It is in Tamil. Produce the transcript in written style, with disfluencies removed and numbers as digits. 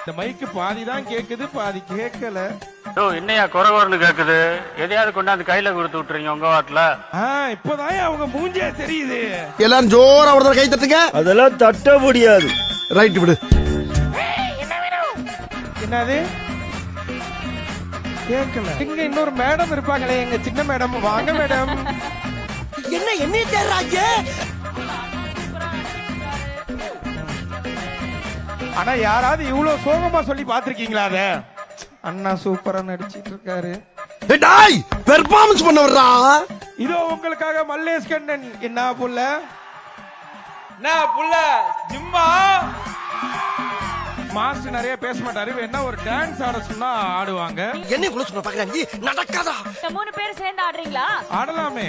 இந்த மைக்கு பாதி தான் கேக்குது, பாதி கேட்கல. என்னையா குறவர்னு கேக்குது? எதையாவது கொண்டாந்து கையில கொடுத்து விட்டுறீங்க உங்க வாட்டில. இப்பதான் அவங்க மூஞ்சே தெரியுது. எல்லாரும் ஜோரா ஒரு கை தட்டுங்க. அதெல்லாம் தட்ட முடியாது. ரைட் விடு. என்னது கேட்கல? இங்க இன்னொரு மேடம் இருப்பாங்களே, எங்க சின்ன மேடம். வாங்க மேடம். என்ன தேடுறாங்க? ஆனா யாராவது இவ்வளவு சோகமா சொல்லி பாத்திருக்கீங்களா? அத அண்ணா சூப்பரா நடிச்சிட்டு இருக்காரு. டேய் பெர்ஃபார்மன்ஸ் பண்ண வர்றா. இதோ உங்களுக்காக மல்லேஷ் கண்ணன். என்ன புள்ள ஜிம்மா மாஸ்டர் நிறைய பேச மாட்டாரு. என்ன ஒரு டான்ஸ் ஆட சொன்னா ஆடுவாங்க. என்ன குள்ள சொன்ன பாக்குறாங்க. நடக்காதா? 3 பேர் சேர்ந்து ஆடுறீங்களா? ஆடலாமே.